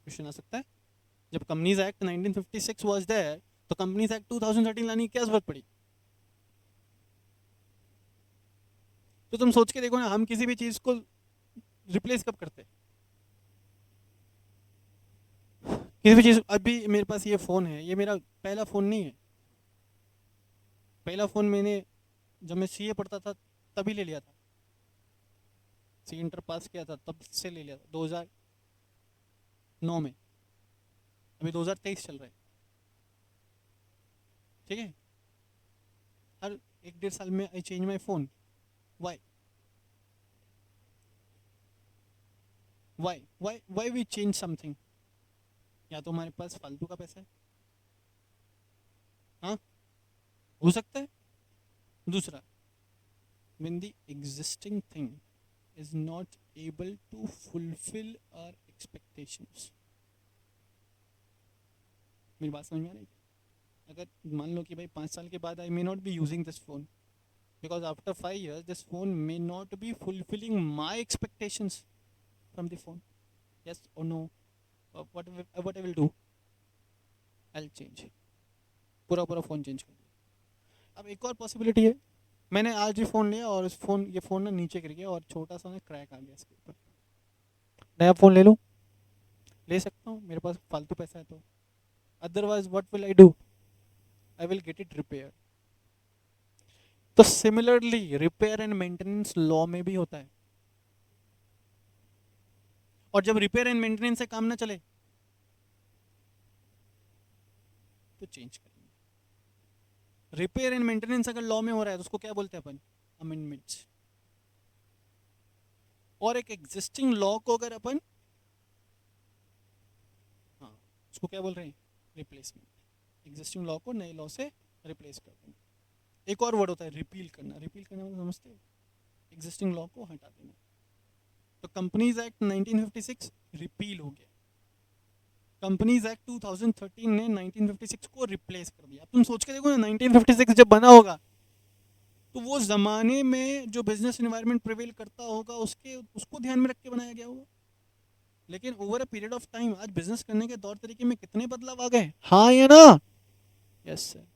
क्वेश्चन आ सकता है। जब कंपनीज एक्ट 1956 वाज देयर, तो कंपनीज एक्ट 2013 लाने की क्या जरूरत पड़ी? तो तुम सोच के देखो ना, हम किसी भी चीज को रिप्लेस कब करते हैं? किसी भी चीज, अभी मेरे पास ये फोन है, ये मेरा पहला फोन नहीं है। पहला फोन मैंने जब मैं सीए पढ़ता था तभी ले लिया था, सी इंटर पास किया था तब से ले लिया था, 2009 में। अभी 2023 चल रहा है। ठीक है, हर 1 डेढ़ साल में I change my phone. Why? Why we change something? या तो हमारे पास फालतू का पैसा है, हाँ, हो सकता है। दूसरा, when the existing thing is not able to fulfill our expectations। मेरी बात समझ में आ रही है? अगर मान लो कि भाई 5 साल के बाद I may not be using this phone, because after 5 years this phone may not be fulfilling my expectations from the phone, yes or no? What I will do, I'll change, पूरा पूरा फ़ोन चेंज कर दिया। अब एक और possibility है, मैंने आज ही फ़ोन लिया और ये फ़ोन ना नीचे गिर गया और छोटा सा ना क्रैक आ गया इसके ऊपर, नया फ़ोन ले लूँ? ले सकता हूँ, मेरे पास फालतू पैसा है तो। Otherwise what will I do? I will get it repair. तो similarly repair and maintenance law में भी होता है, और जब रिपेयर एंड मेंटेनेंस से काम ना चले तो चेंज करेंगे। रिपेयर एंड मेंटेनेंस अगर लॉ में हो रहा है तो उसको क्या बोलते हैं अपन? अमेंडमेंट्स। और एक एग्जिस्टिंग लॉ को अगर अपन, हाँ, उसको क्या बोल रहे हैं? रिप्लेसमेंट। एग्जिस्टिंग लॉ को नए लॉ से रिप्लेस कर देना। एक और वर्ड होता है रिपील करना। रिपील करना मतलब समझते हो? एग्जिस्टिंग लॉ को हटा देना। तो कंपनीज एक्ट 1956 रिपील हो गया, कंपनीज एक्ट 2013 ने 1956 को रिप्लेस कर दिया। तुम सोच के देखो ना, 1956 जब बना होगा तो वो जमाने में जो बिजनेस एनवायरनमेंट प्रिवेल करता होगा उसके उसको ध्यान में रख के बनाया गया होगा। लेकिन over a period of time आज बिजनेस करने के तौर तरीके में कितने बदलाव आ गए, हाँ या ना? Yes sir.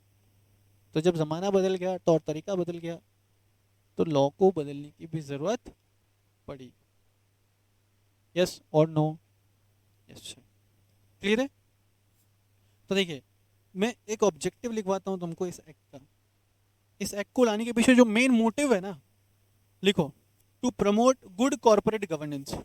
तो जब ज़माना बदल गया, तौर तरीका बदल गया, तो लॉ को बदलने की भी ज़रूरत पड़ी। यस और नो? Yes sir. क्लियर है? तो देखिए, मैं एक ऑब्जेक्टिव लिखवाता हूँ तुमको इस एक्ट का। इस एक्ट को लाने के पीछे जो मेन मोटिव है ना, लिखो, to promote good corporate governance.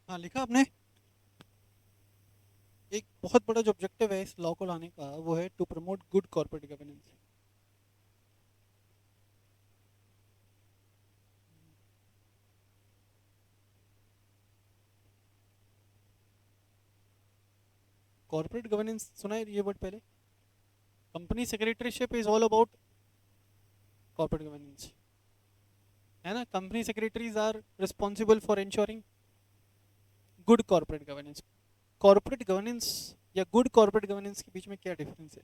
हाँ, लिखा आपने। एक बहुत बड़ा जो ऑब्जेक्टिव है इस लॉ को लाने का वो है to promote good corporate governance. Corporate governance सुना है ये वर्ड पहले? Company secretaryship is all about corporate governance, है ना। Company secretaries are responsible for ensuring good corporate governance. Corporate governance या गुड कॉर्पोरेट गवर्नेंस के बीच में क्या डिफरेंस है?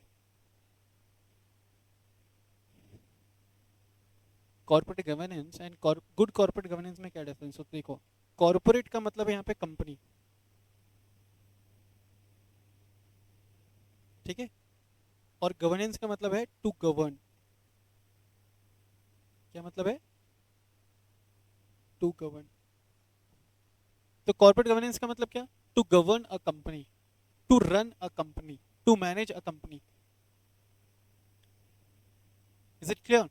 Corporate governance and good corporate governance में क्या डिफरेंस है? देखो, कॉर्पोरेट का मतलब है यहाँ पे कंपनी, ठीक है, और गवर्नेंस का मतलब है टू गवर्न। क्या मतलब है? To govern. तो कॉर्पोरेट गवर्नेंस का मतलब क्या? To govern a company, to run a company, to manage a company. Is it clear?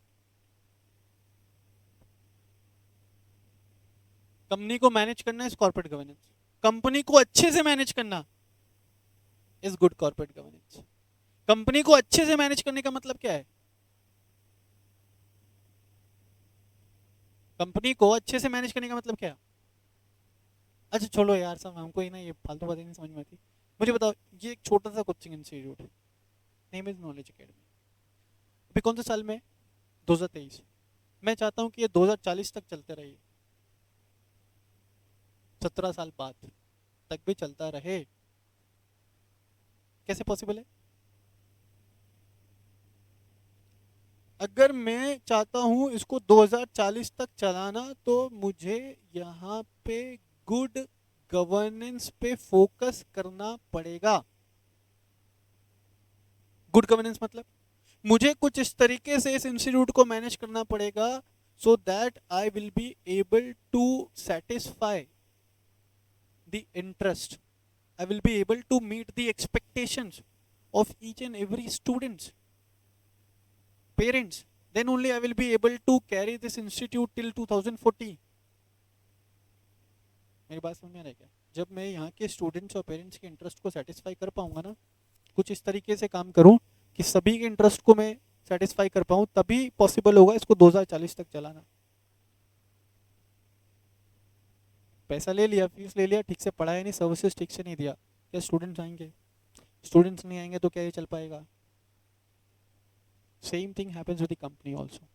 Company को मैनेज करना इज कॉर्पोरेट गवर्नेंस, कंपनी को अच्छे से मैनेज करना is good corporate governance. Company को अच्छे से मैनेज करने का मतलब क्या है? कंपनी को अच्छे से मैनेज करने का मतलब क्या है? अच्छा छोड़ो यार, सब हमको ही ना ये फालतू बातें नहीं समझ में आती। मुझे बताओ, ये एक छोटा सा कोचिंग इंस्टीट्यूट है, नेम इज नॉलेज एकेडमी। अभी कौन से साल में? 2023। मैं चाहता हूँ कि ये 2040 तक चलते रहे, 17 साल बाद तक भी चलता रहे। कैसे पॉसिबल है? अगर मैं चाहता हूँ इसको 2040 तक चलाना तो मुझे यहाँ पे गुड गवर्नेंस पे फोकस करना पड़ेगा। गुड गवर्नेंस मतलब मुझे कुछ इस तरीके से इस इंस्टीट्यूट को मैनेज करना पड़ेगा so that I will be able to satisfy the interest, I will be able to meet the expectations of each and every students, parents. Then only I will be able to carry this institute till 2040. मेरी बात समझ में आ रहा है क्या? जब मैं यहाँ के स्टूडेंट्स और पेरेंट्स के इंटरेस्ट को सेटिस्फाई कर पाऊंगा ना, कुछ इस तरीके से काम करूँ कि सभी के इंटरेस्ट को मैं सेटिस्फाई कर पाऊँ, तभी पॉसिबल होगा इसको 2040 तक चलाना। पैसा ले लिया, फीस ले लिया, ठीक से पढ़ाया नहीं, सर्विसेज ठीक से नहीं दिया, क्या स्टूडेंट्स आएंगे? स्टूडेंट्स नहीं आएंगे तो क्या ये चल पाएगा? Same thing happens with the company also.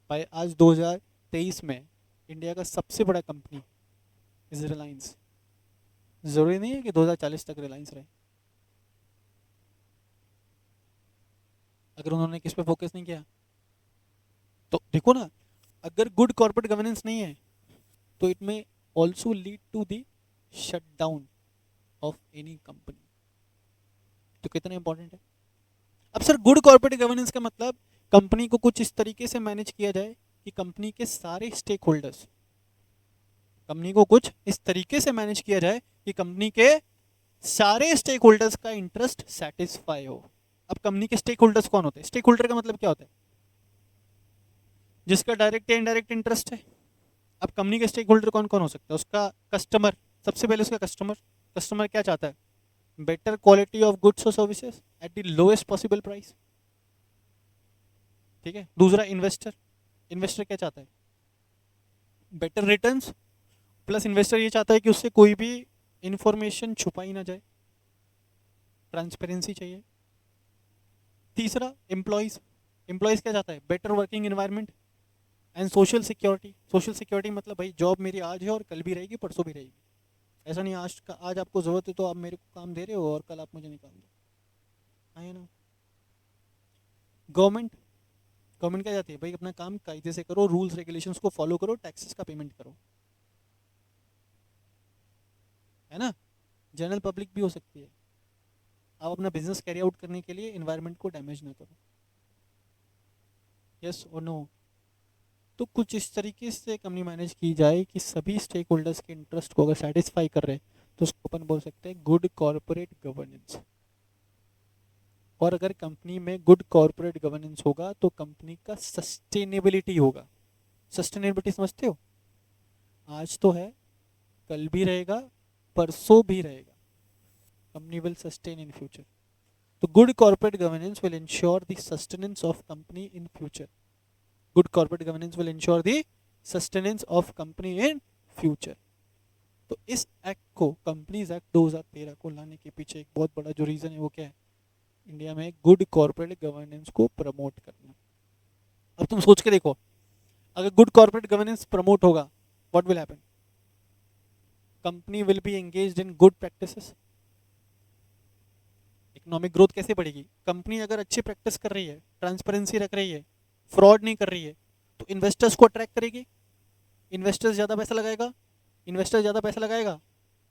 भाई आज 2023 में इंडिया का सबसे बड़ा कंपनी इज रिलायंस। जरूरी नहीं है कि 2040 तक रिलायंस रहे। अगर उन्होंने किस पे फोकस नहीं किया तो देखो ना, अगर गुड कॉर्पोरेट गवर्नेंस नहीं है तो it may also lead to the shut down of any company. तो कितना इंपॉर्टेंट है? अब सर गुड कॉर्पोरेट गवर्नेंस का मतलब कंपनी को कुछ इस तरीके से मैनेज किया जाए कि कंपनी के सारे स्टेक होल्डर्स, कंपनी को कुछ इस तरीके से मैनेज किया जाए कि कंपनी के सारे स्टेक होल्डर्स का इंटरेस्ट सेटिस्फाई हो। अब कंपनी के स्टेक होल्डर्स कौन होते हैं? स्टेक होल्डर का मतलब क्या होता है? जिसका डायरेक्ट या इनडायरेक्ट इंटरेस्ट है। अब कंपनी के स्टेक होल्डर कौन कौन हो सकता है? उसका कस्टमर, सबसे पहले उसका कस्टमर। कस्टमर क्या चाहता है? बेटर क्वालिटी ऑफ गुड्स और services at the lowest possible price, ठीक है। दूसरा इन्वेस्टर, इन्वेस्टर क्या चाहता है? बेटर रिटर्न्स, प्लस इन्वेस्टर ये चाहता है कि उससे कोई भी इंफॉर्मेशन छुपाई ना जाए, ट्रांसपेरेंसी चाहिए। तीसरा एम्प्लॉयज, एम्प्लॉयज क्या चाहता है? Better working environment and social security. Social security मतलब भाई जॉब मेरी आज है और कल भी रहेगी, परसों भी रहेगी। ऐसा नहीं आज आपको जरूरत है तो आप मेरे को काम दे रहे हो और कल आप मुझे नहीं काम दो, है ना। गवर्नमेंट, गवर्नमेंट क्या चाहती है? भाई अपना काम कायदे से करो, रूल्स रेगुलेशंस को फॉलो करो, टैक्सेस का पेमेंट करो, है ना। जनरल पब्लिक भी हो सकती है, आप अपना बिजनेस कैरी आउट करने के लिए एनवायरनमेंट को डैमेज ना करो। यस और नो? तो कुछ इस तरीके से कंपनी मैनेज की जाए कि सभी स्टेक होल्डर्स के इंटरेस्ट को अगर सेटिस्फाई कर रहे हैं तो उसको अपन बोल सकते हैं गुड कॉर्पोरेट गवर्नेंस। और अगर कंपनी में गुड कॉर्पोरेट गवर्नेंस होगा तो कंपनी का सस्टेनेबिलिटी होगा। सस्टेनेबिलिटी समझते हो? आज तो है, कल भी रहेगा, परसों भी रहेगा. Company will sustain in future. So good corporate governance will ensure the sustenance of company in future. Good corporate governance will ensure the sustenance of company in future. तो इस एक्ट को, कंपनीज एक्ट 2013 को लाने के पीछे एक बहुत बड़ा जो रीजन है वो क्या है, इंडिया में गुड कॉर्पोरेट गवर्नेंस को प्रमोट करना. अब तुम सोच के देखो, अगर गुड कॉर्पोरेट गवर्नेंस प्रमोट होगा, what will happen? Company will be engaged in good practices. Economic growth कैसे बढ़ेगी? कंपनी अगर अच्छी प्रैक्टिस कर रही है, ट्रांसपेरेंसी रख रही है, फ्रॉड नहीं कर रही है, तो इन्वेस्टर्स को अट्रैक्ट करेगी. इन्वेस्टर्स ज़्यादा पैसा लगाएगा, इन्वेस्टर ज़्यादा पैसा लगाएगा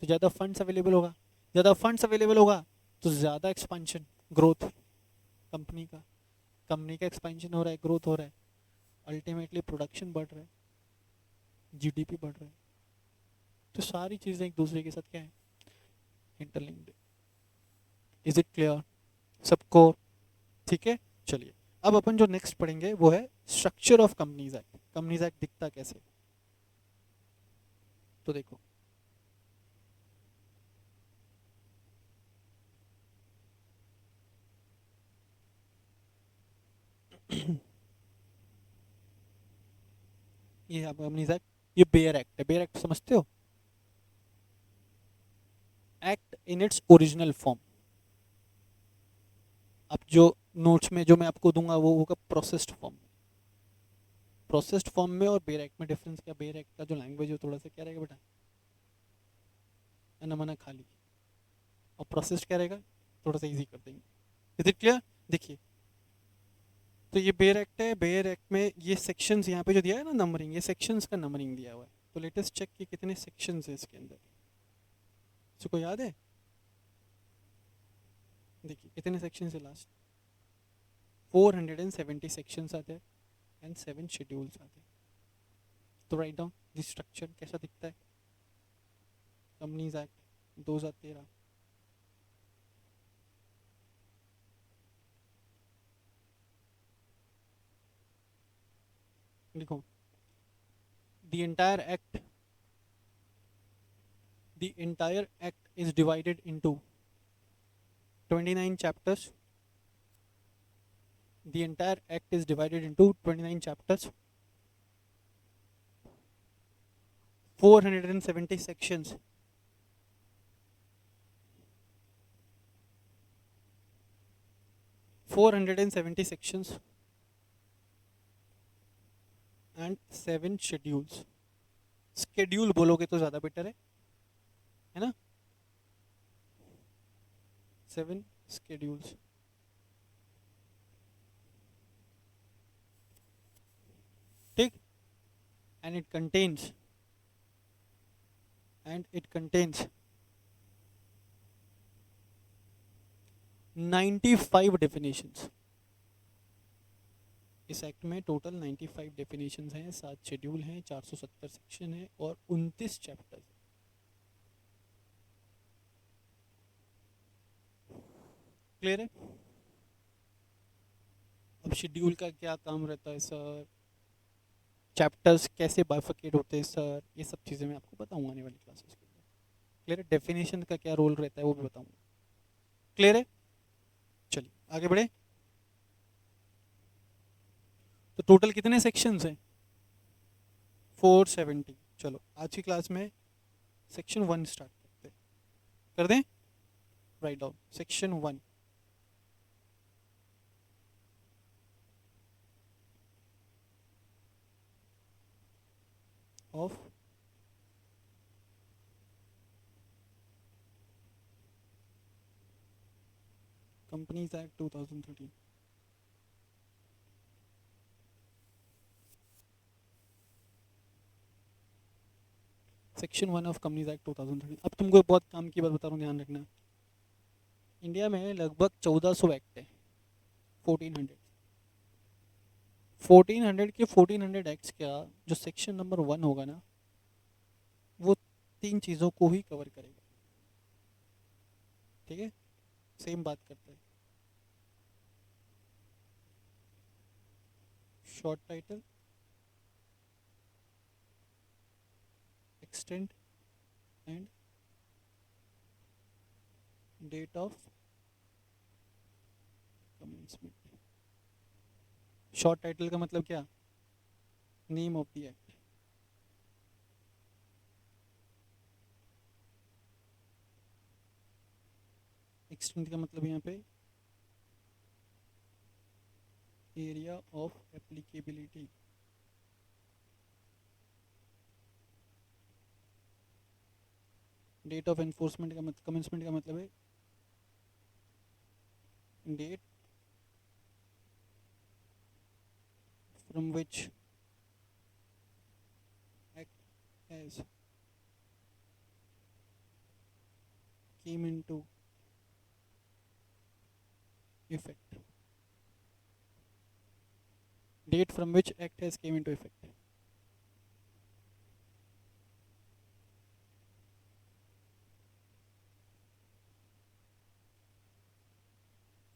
तो ज़्यादा फंड्स अवेलेबल होगा, ज़्यादा फंड्स अवेलेबल होगा तो ज़्यादा एक्सपेंशन, ग्रोथ कंपनी का. कंपनी का एक्सपेंशन हो रहा है, ग्रोथ हो रहा है, अल्टीमेटली प्रोडक्शन बढ़ रहा है, जीडीपी बढ़ रहा है. तो सारी चीज़ें एक दूसरे के साथ क्या है, इंटरलिंक्ड. इज इट क्लियर सबको? ठीक है, चलिए अब अपन जो नेक्स्ट पढ़ेंगे वो है structure of companies act. Companies act दिखता कैसे? तो देखो, ये है कंपनीज एक्ट. ये बेयर एक्ट है. बेयर एक्ट समझते हो? Act in its original form. अब जो नोट्स में जो मैं आपको दूंगा वो होगा प्रोसेस्ड फॉर्म. प्रोसेस्ड फॉर्म में और बेयर एक्ट में डिफरेंस क्या? बेयर एक्ट का जो लैंग्वेज है थोड़ा सा क्या रहेगा बेटा, अनमना खाली. और प्रोसेस्ड क्या रहेगा, थोड़ा सा इजी कर देंगे. Is it clear? देखिए, तो ये बेयर एक्ट है. बेयर एक्ट में ये सेक्शंस यहाँ पे जो दिया है ना नंबरिंग, ये सेक्शंस का नंबरिंग दिया हुआ है. तो लेटेस्ट चेक कि कितने सेक्शंस है इसके अंदर. इसको याद है? देखिए कितने सेक्शंस है लास्ट. 470 सेक्शंस आते हैं एंड 7 शेड्यूल्स आते हैं. तो राइट डाउन दिस स्ट्रक्चर कैसा दिखता है. Companies act 2013. लिखो, the entire act the entire act is divided into 29 chapters. The entire act is divided into 29 chapters, 470 sections, 470 sections and 7 schedules. Schedule बोलोगे तो ज़्यादा बेटर है ना? 7 schedules. ठीक. and it contains 95 definitions. इस एक्ट में total 95 definitions हैं, 7 schedule हैं, 470 सेक्शन है और 29 चैप्टर. क्लियर है? अब शेड्यूल का क्या काम रहता है सर, चैप्टर्स कैसे बाइफिकेट होते हैं सर, ये सब चीज़ें मैं आपको बताऊंगा आने वाली क्लासेस के अंदर. क्लियर है? डेफिनेशन का क्या रोल रहता है वो भी बताऊंगा. क्लियर है? चलिए आगे बढ़े. तो टोटल कितने सेक्शंस हैं? 470. चलो आज की क्लास में सेक्शन 1 स्टार्ट करते हैं. कर दें? Write down section 1. Of companies act 2013. Section 1 of companies act 2013. अब तुमको एक बहुत काम की बात बता रहा हूँ, ध्यान रखना. इंडिया में लगभग 1400 एक्ट है. 1400 1400 के 1400 एक्ट्स का जो सेक्शन नंबर 1 होगा ना, वो 3 चीज़ों को ही कवर करेगा. ठीक है, सेम बात करते हैं. Short title, extend and date of commencement. Short title का मतलब क्या? Name of the act. Extend का मतलब यहाँ पे area of applicability. Date of enforcement का मतलब, कमेंसमेंट का मतलब है date from which act has came into effect। Date from which act has came into effect।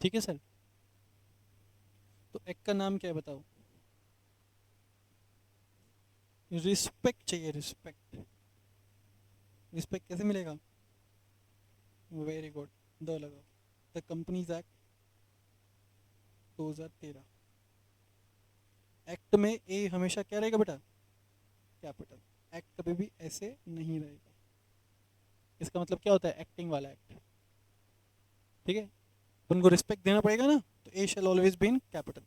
ठीक है सर। तो एक्ट का नाम क्या है बताओ? रिस्पेक्ट चाहिए, रिस्पेक्ट। रिस्पेक्ट कैसे मिलेगा? वेरी गुड, द लगाओ। The companies act 2013। एक्ट में ए हमेशा क्या रहेगा बेटा? कैपिटल। एक्ट कभी भी ऐसे नहीं रहेगा। इसका मतलब क्या होता है? एक्टिंग वाला एक्ट। ठीक है, उनको रिस्पेक्ट देना पड़ेगा ना, तो A shall always be in capital.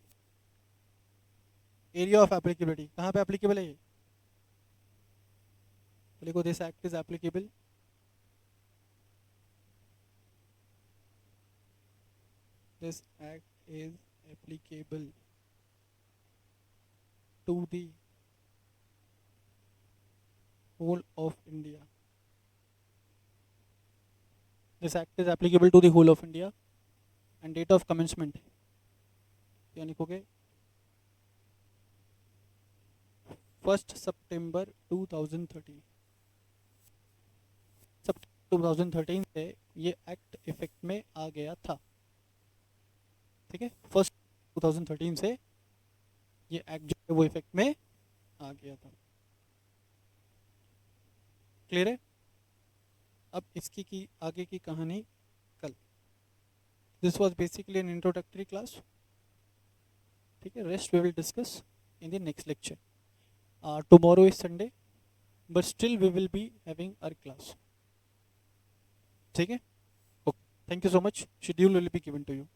Area of applicability कहाँ पे एप्लीकेबल है ये? तो लिखो this act is applicable this act is applicable to the whole of India। This act is applicable to the whole of India and date of commencement क्या लिखोगे? 1 सितंबर 2013। सब 2013 से ये एक्ट इफेक्ट में आ गया था। ठीक है, 1 2013 से ये एक्ट जो है वो इफेक्ट में आ गया था। क्लियर है? अब इसकी की आगे की कहानी कल। This was basically an introductory class. ठीक है, rest we will discuss in the next lecture. Tomorrow is Sunday but still we will be having our class। ठीक है, okay, thank you so much। Schedule will be given to you।